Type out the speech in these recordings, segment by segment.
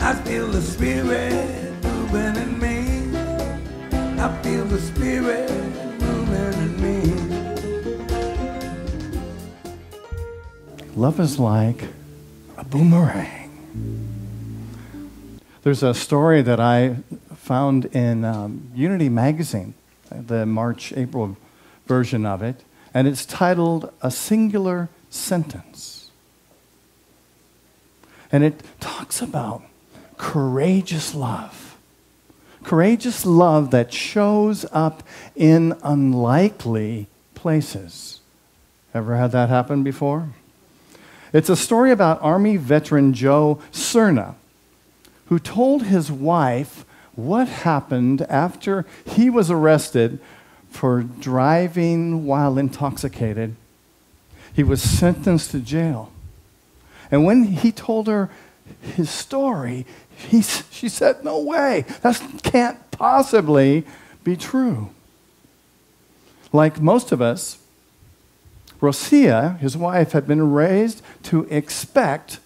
I feel the Spirit moving in me. I feel the Spirit moving in me. Love is like a boomerang. There's a story that I found in Unity magazine, the March-April version of it, and it's titled A Singular Sentence. And it talks about courageous love. Courageous love that shows up in unlikely places. Ever had that happen before? It's a story about Army veteran Joe Cerna, who told his wife what happened after he was arrested for driving while intoxicated. He was sentenced to jail. And when he told her his story, she said, "No way, that can't possibly be true." Like most of us, Rosia, his wife, had been raised to expect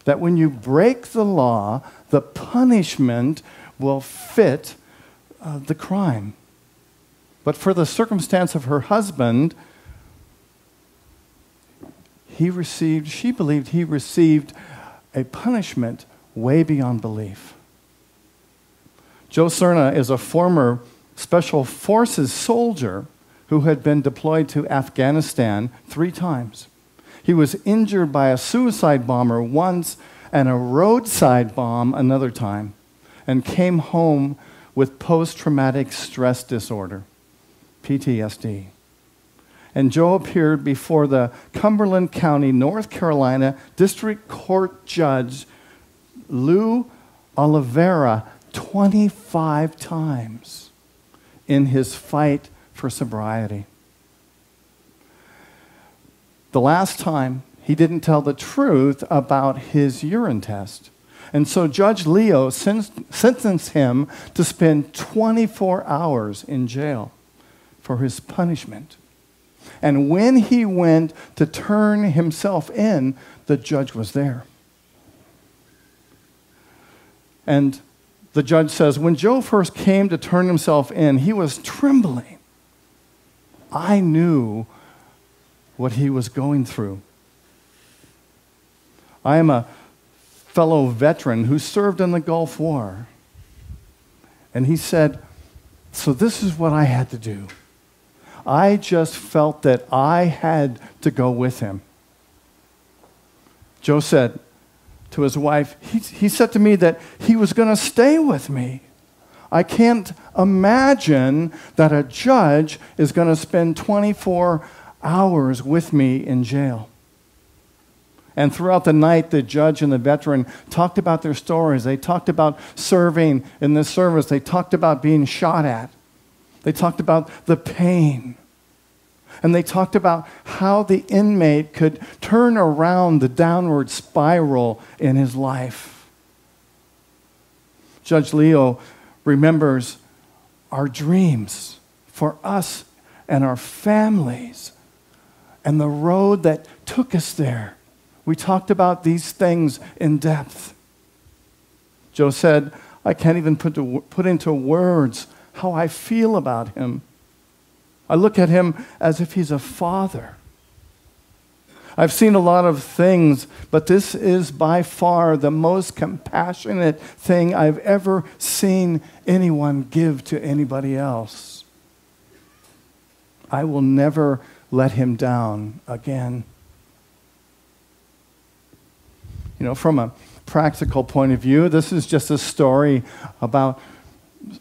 that when you break the law, the punishment will fit the crime. But for the circumstance of her husband, she believed he received a punishment way beyond belief. Joe Cerna is a former Special Forces soldier who had been deployed to Afghanistan 3 times. He was injured by a suicide bomber once and a roadside bomb another time, and came home with post-traumatic stress disorder, PTSD. And Joe appeared before the Cumberland County, North Carolina District Court Judge Lou Oliveira 25 times in his fight for sobriety. The last time, he didn't tell the truth about his urine test. And so Judge Leo sentenced him to spend 24 hours in jail for his punishment. And when he went to turn himself in, the judge was there. And the judge says, when Joe first came to turn himself in, he was trembling. I knew what he was going through. I am a fellow veteran who served in the Gulf War. And he said, so this is what I had to do. I just felt that I had to go with him. Joe said to his wife, he said to me that he was going to stay with me. I can't imagine that a judge is going to spend 24 hours with me in jail. And throughout the night, the judge and the veteran talked about their stories. They talked about serving in this service. They talked about being shot at. They talked about the pain. And they talked about how the inmate could turn around the downward spiral in his life. Judge Leo remembers our dreams for us and our families and the road that took us there. We talked about these things in depth. Joe said, I can't even put into words how I feel about him. I look at him as if he's a father. I've seen a lot of things, but this is by far the most compassionate thing I've ever seen anyone give to anybody else. I will never let him down again. You know, from a practical point of view, this is just a story about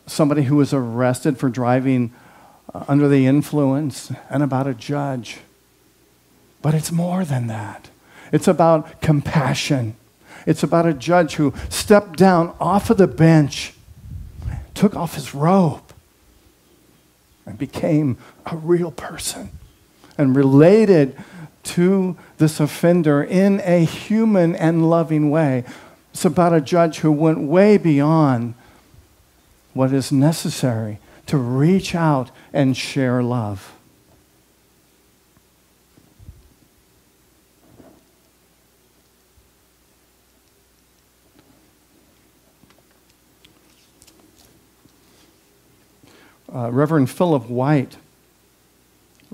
somebody who was arrested for driving under the influence and about a judge. But it's more than that. It's about compassion. It's about a judge who stepped down off of the bench, took off his robe, and became a real person and related to this offender in a human and loving way. It's about a judge who went way beyond what is necessary to reach out and share love. Reverend Philip White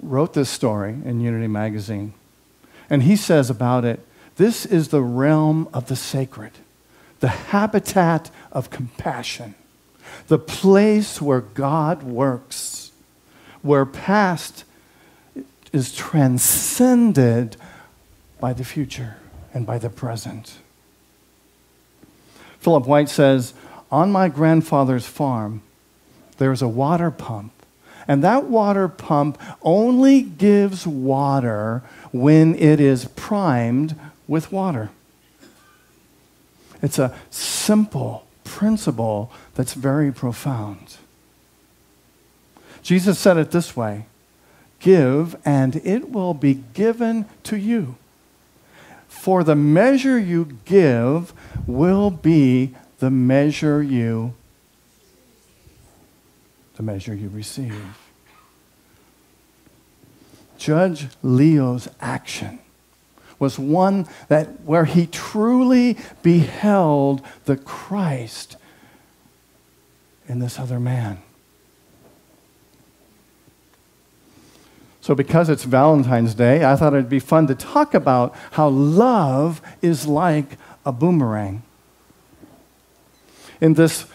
wrote this story in Unity Magazine. And he says about it, this is the realm of the sacred, the habitat of compassion, the place where God works, where past is transcended by the future and by the present. Philip White says, on my grandfather's farm, there's a water pump. And that water pump only gives water when it is primed with water. It's a simple principle that's very profound. Jesus said it this way, give and it will be given to you. For the measure you give will be the measure you receive. Judge Leo's action was one that where he truly beheld the Christ in this other man. So because it's Valentine's Day, I thought it'd be fun to talk about how love is like a boomerang. In this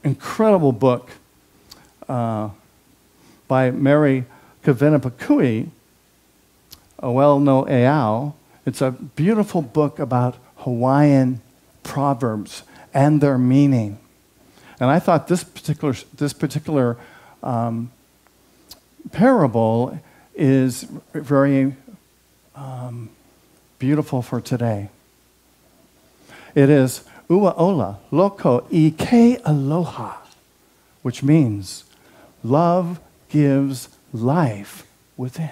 incredible book by Mary Kavenapakui, Awel Eau, it's a beautiful book about Hawaiian proverbs and their meaning. And I thought this particular parable is very beautiful for today. It is ua ola loko ike aloha, which means love gives life within.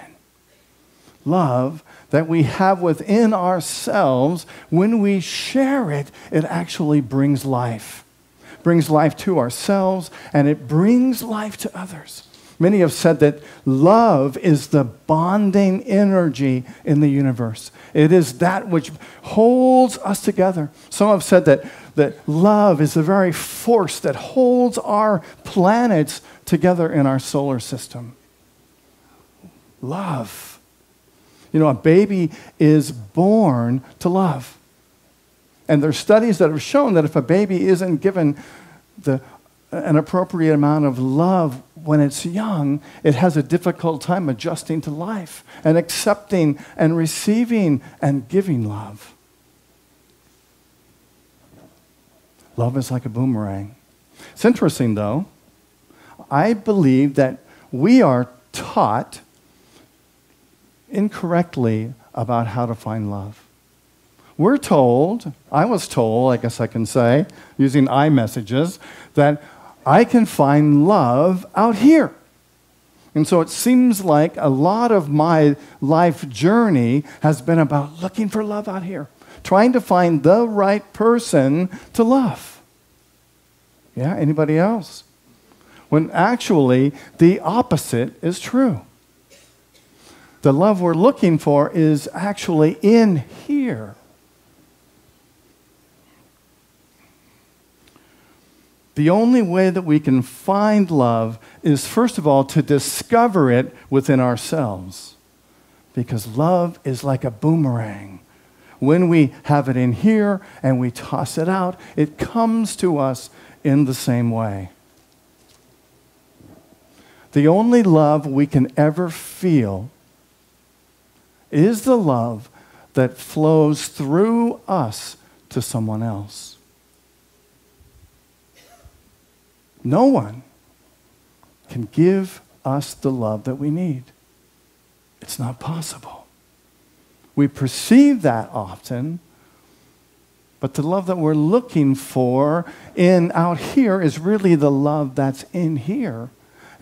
Love that we have within ourselves, when we share it, it actually brings life. Brings life to ourselves, and it brings life to others. Many have said that love is the bonding energy in the universe. It is that which holds us together. Some have said that love is the very force that holds our planets together in our solar system. Love. You know, a baby is born to love. And there are studies that have shown that if a baby isn't given an appropriate amount of love when it's young, it has a difficult time adjusting to life and accepting and receiving and giving love. Love is like a boomerang. It's interesting, though. I believe that we are taught incorrectly about how to find love. We're told, I was told, I guess I can say, using iMessages, that I can find love out here. And so it seems like a lot of my life journey has been about looking for love out here, trying to find the right person to love. Yeah, anybody else? When actually the opposite is true. The love we're looking for is actually in here. The only way that we can find love is, first of all, to discover it within ourselves. Because love is like a boomerang. When we have it in here and we toss it out, it comes to us in the same way. The only love we can ever feel is the love that flows through us to someone else. No one can give us the love that we need. It's not possible. We perceive that often, but the love that we're looking for out here is really the love that's in here.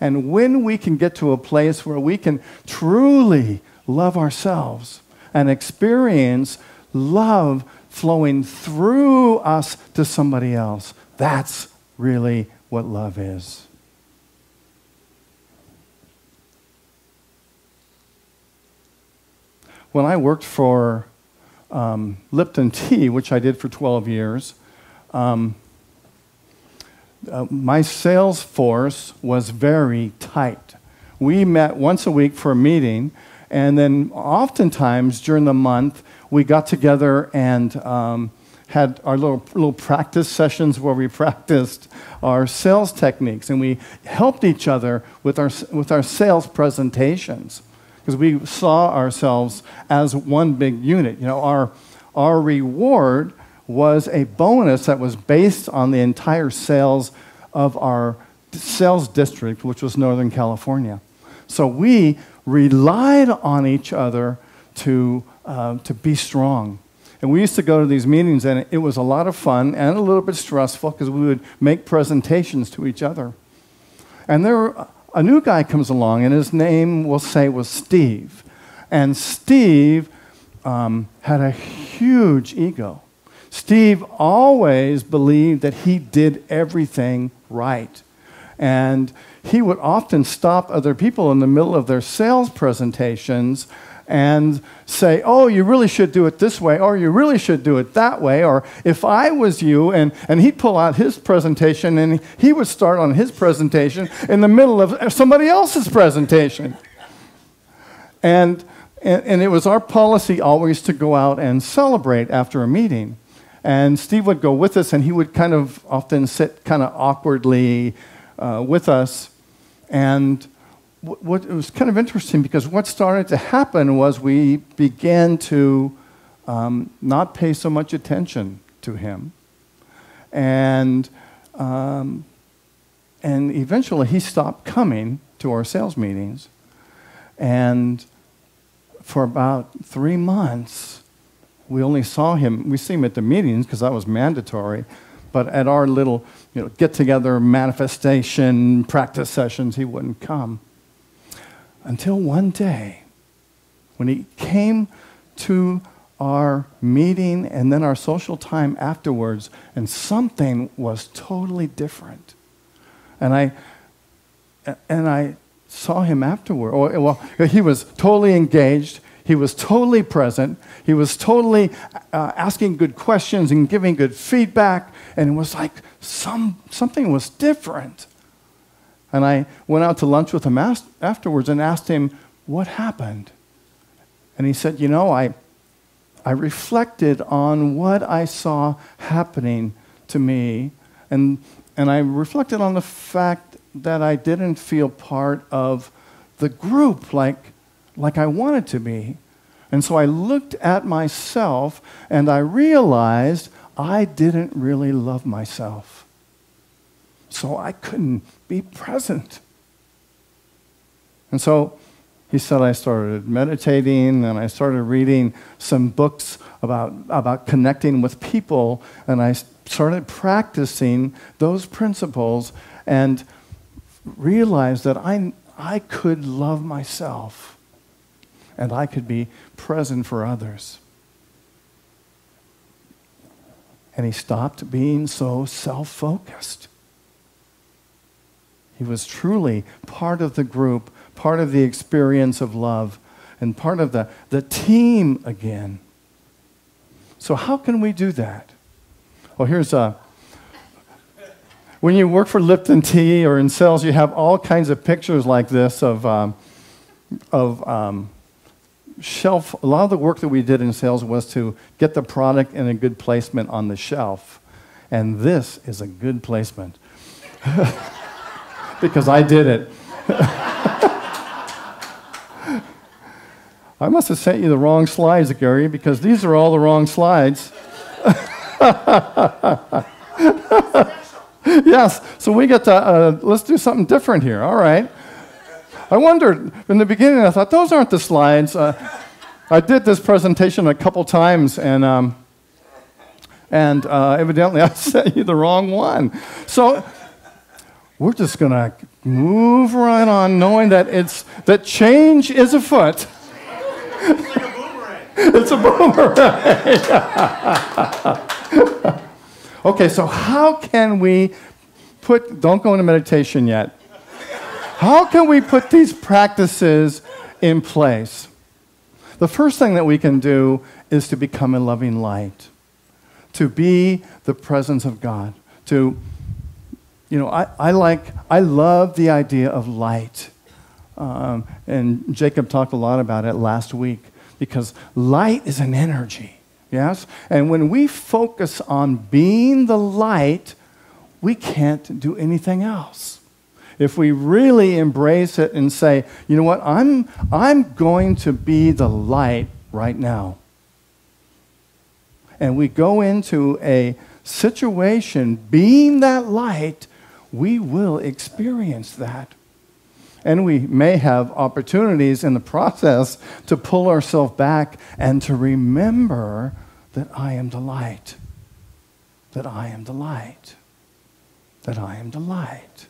And when we can get to a place where we can truly love ourselves and experience love flowing through us to somebody else, that's really what love is. When I worked for Lipton Tea, which I did for 12 years, my sales force was very tight. We met once a week for a meeting, and then oftentimes during the month, we got together and had our little practice sessions where we practiced our sales techniques, and we helped each other with our sales presentations, because we saw ourselves as one big unit. You know, our reward was a bonus that was based on the entire sales of our sales district, which was Northern California. So we relied on each other to be strong. And we used to go to these meetings, and it was a lot of fun and a little bit stressful because we would make presentations to each other. And a new guy comes along, and his name, we'll say, was Steve. And Steve had a huge ego. Steve always believed that he did everything right. And he would often stop other people in the middle of their sales presentations and say, oh, you really should do it this way, or you really should do it that way, or if I was you, and he'd pull out his presentation, and he would start on his presentation in the middle of somebody else's presentation. And it was our policy always to go out and celebrate after a meeting. And Steve would go with us, and he would kind of often sit kind of awkwardly with us. And it was kind of interesting, because what started to happen was we began to not pay so much attention to him. And eventually he stopped coming to our sales meetings. And for about 3 months, we only saw him. We see him at the meetings because that was mandatory. But at our little get-together manifestation practice sessions, he wouldn't come. Until one day, when he came to our meeting and then our social time afterwards, and something was totally different. And I saw him afterward. Well, he was totally engaged. He was totally present. He was totally asking good questions and giving good feedback. And it was like something was different. And I went out to lunch with him afterwards and asked him what happened. And he said, I reflected on what I saw happening to me. And I reflected on the fact that I didn't feel part of the group like I wanted to be. And so I looked at myself and I realized I didn't really love myself. So I couldn't be present. And so he said I started meditating, and I started reading some books about connecting with people, and I started practicing those principles and realized that I could love myself and I could be present for others. And he stopped being so self-focused. He was truly part of the group, part of the experience of love, and part of the team again. So how can we do that? Well, here's when you work for Lipton Tea or in sales, you have all kinds of pictures like this of shelf. A lot of the work that we did in sales was to get the product in a good placement on the shelf. And this is a good placement. Because I did it. I must have sent you the wrong slides, Gary, because these are all the wrong slides. Yes, so we get to, let's do something different here. All right. I wondered, in the beginning, I thought, those aren't the slides. I did this presentation a couple times, and evidently I sent you the wrong one. So we're just going to move right on, knowing that change is afoot. It's like a boomerang. It's a boomerang. Okay, so how can we don't go into meditation yet. How can we put these practices in place? The first thing that we can do is to become a loving light, to be the presence of God, to You know, I love the idea of light. And Jacob talked a lot about it last week, because light is an energy, yes? And when we focus on being the light, we can't do anything else. If we really embrace it and say, you know what, I'm going to be the light right now. And we go into a situation being that light, we will experience that. And we may have opportunities in the process to pull ourselves back and to remember that I am the light. That I am the light. That I am the light.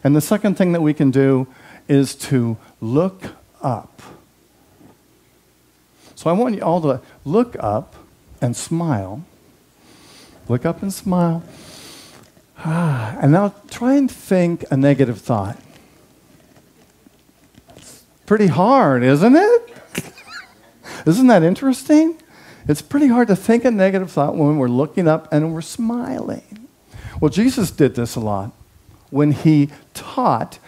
And the second thing that we can do is to look up. So I want you all to look up and smile. Look up and smile. And now try and think a negative thought. It's pretty hard, isn't it? Isn't that interesting? It's pretty hard to think a negative thought when we're looking up and we're smiling. Well, Jesus did this a lot. When he taught,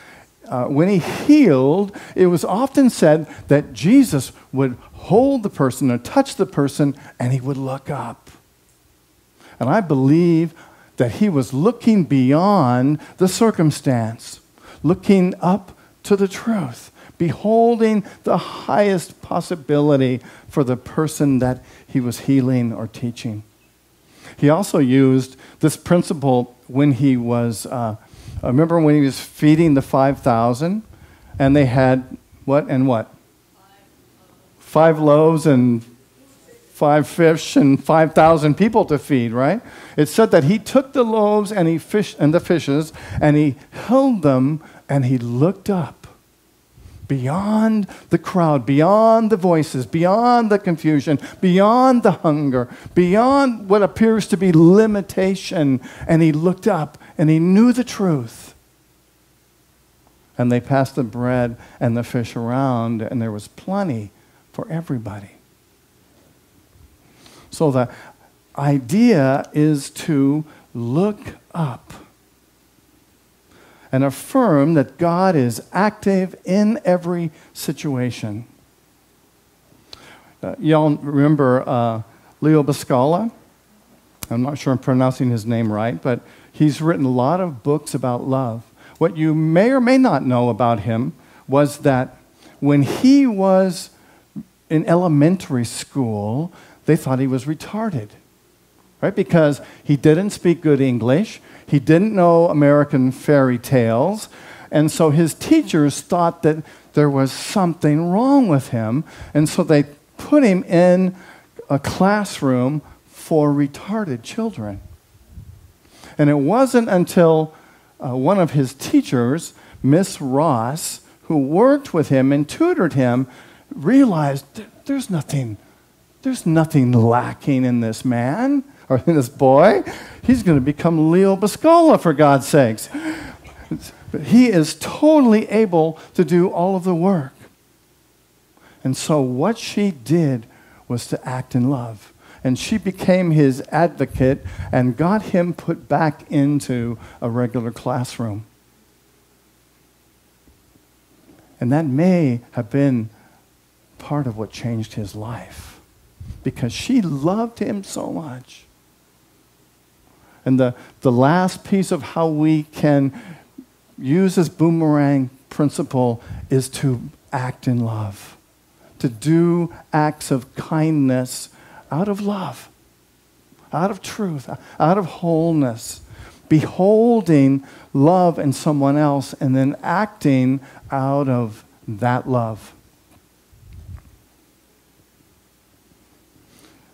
when he healed, it was often said that Jesus would hold the person or touch the person and he would look up. And I believe that he was looking beyond the circumstance, looking up to the truth, beholding the highest possibility for the person that he was healing or teaching. He also used this principle when he was, remember when he was feeding the 5,000, and they had what and what? 5 loaves and 5 fish and 5,000 people to feed, right? It said that he took the loaves and the fishes and he held them and he looked up beyond the crowd, beyond the voices, beyond the confusion, beyond the hunger, beyond what appears to be limitation, and he looked up and he knew the truth. And they passed the bread and the fish around, and there was plenty for everybody. So the idea is to look up and affirm that God is active in every situation. Y'all remember Leo Biscala? I'm not sure I'm pronouncing his name right, but he's written a lot of books about love. What you may or may not know about him was that when he was in elementary school, they thought he was retarded, right? Because he didn't speak good English. He didn't know American fairy tales. And so his teachers thought that there was something wrong with him. And so they put him in a classroom for retarded children. And it wasn't until one of his teachers, Miss Ross, who worked with him and tutored him, realized there's nothing lacking in this man or in this boy. He's going to become Leo Biscala, for God's sakes. But he is totally able to do all of the work. And so what she did was to act in love. And she became his advocate and got him put back into a regular classroom. And that may have been part of what changed his life, because she loved him so much. And the last piece of how we can use this boomerang principle is to act in love, to do acts of kindness out of love, out of truth, out of wholeness, beholding love in someone else and then acting out of that love.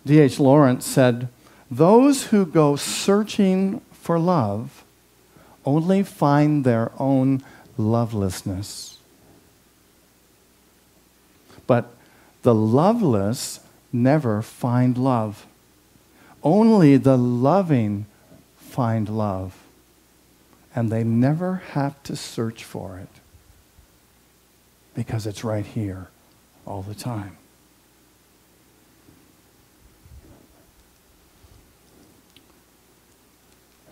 D.H. Lawrence said, "Those who go searching for love only find their own lovelessness. But the loveless never find love. Only the loving find love, and they never have to search for it because it's right here all the time."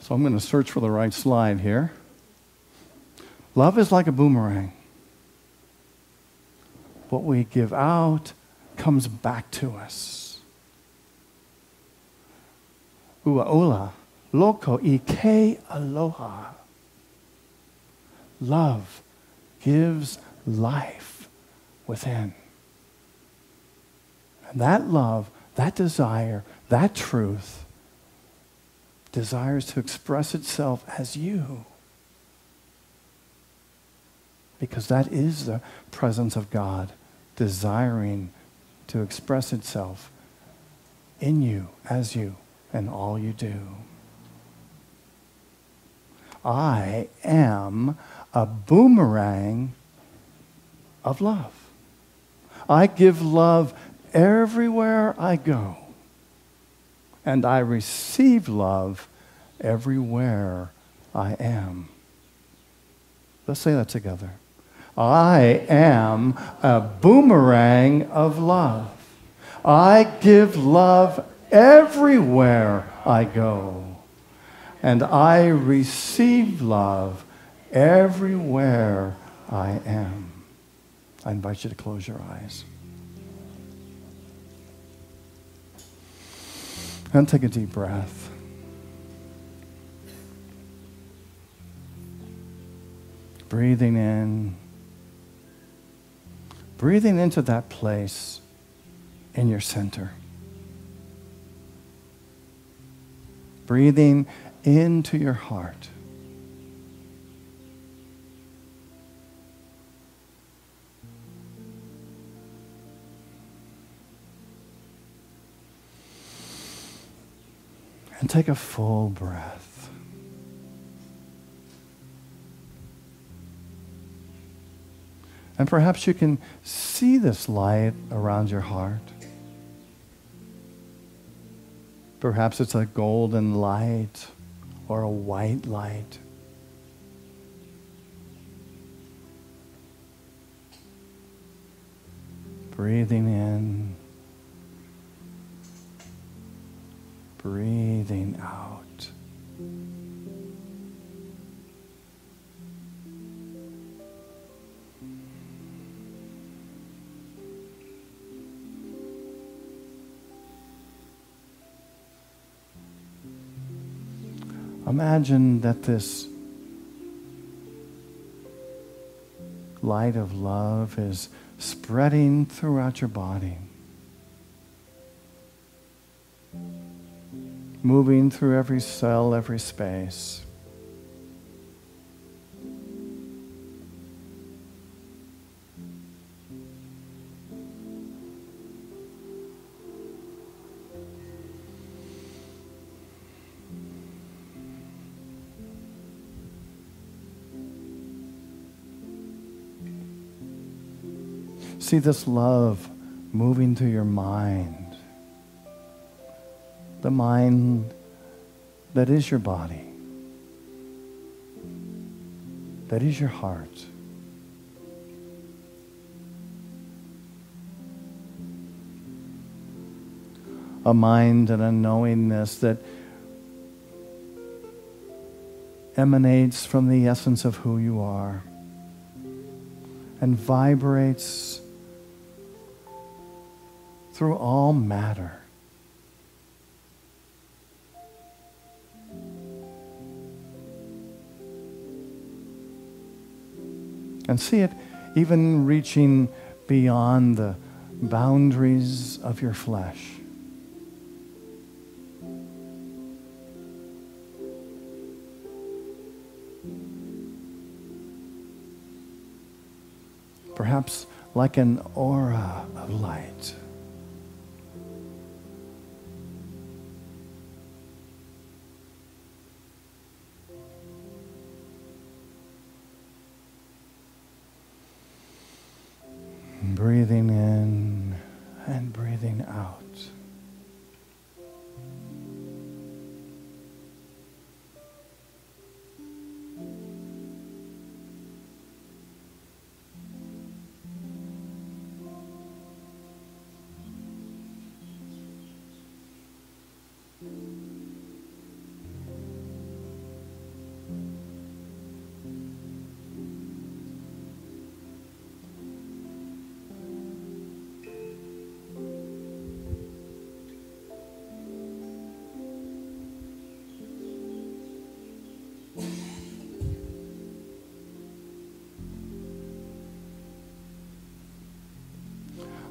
So I'm going to search for the right slide here. Love is like a boomerang. What we give out comes back to us. Ua loko ike aloha. Love gives life within. And that love, that desire, that truth desires to express itself as you. Because that is the presence of God desiring to express itself in you, as you, and all you do. I am a boomerang of love. I give love everywhere I go. And I receive love everywhere I am. Let's say that together. I am a boomerang of love. I give love everywhere I go. And I receive love everywhere I am. I invite you to close your eyes. And take a deep breath. Breathing in. Breathing into that place in your center. Breathing into your heart. And take a full breath. And perhaps you can see this light around your heart. Perhaps it's a golden light or a white light. Breathing in. Breathing out. Imagine that this light of love is spreading throughout your body, moving through every cell, every space. See this love moving through your mind. The mind that is your body. That is your heart. A mind and a knowingness that emanates from the essence of who you are and vibrates through all matter. And see it even reaching beyond the boundaries of your flesh. Perhaps like an aura of light. Breathing in and breathing out.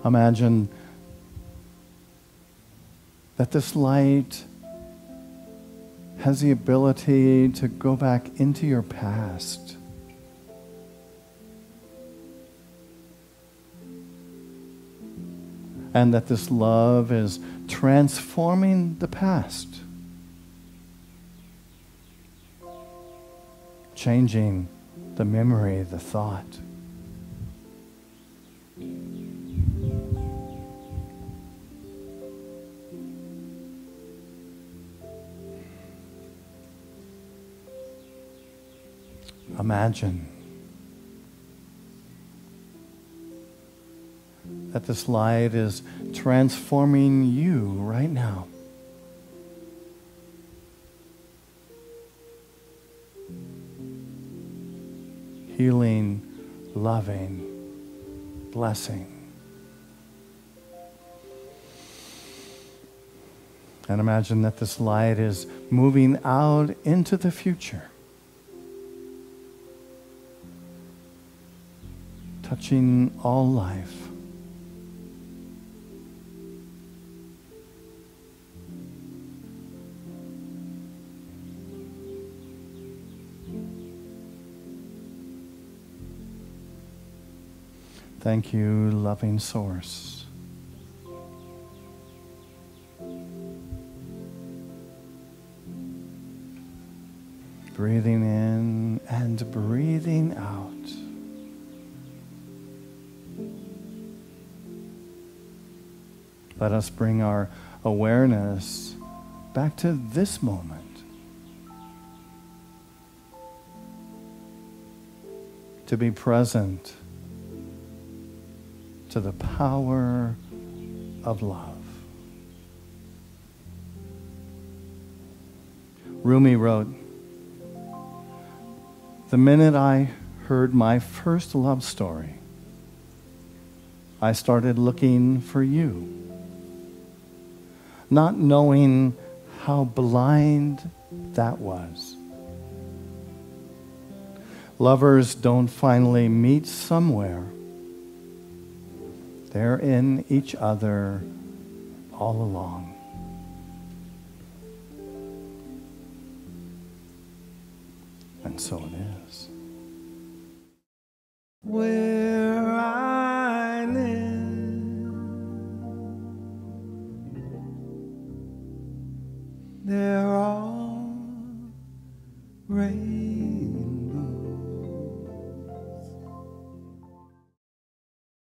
Imagine that this light has the ability to go back into your past. And that this love is transforming the past, changing the memory, the thought. Imagine that this light is transforming you right now. Healing, loving, blessing. And imagine that this light is moving out into the future, touching all life. Thank you, loving Source. Breathing in and breathing out. Let us bring our awareness back to this moment. To be present to the power of love. Rumi wrote, "The minute I heard my first love story, I started looking for you, not knowing how blind that was. Lovers don't finally meet somewhere. They're in each other all along." And so it is. Where I live, they're all raised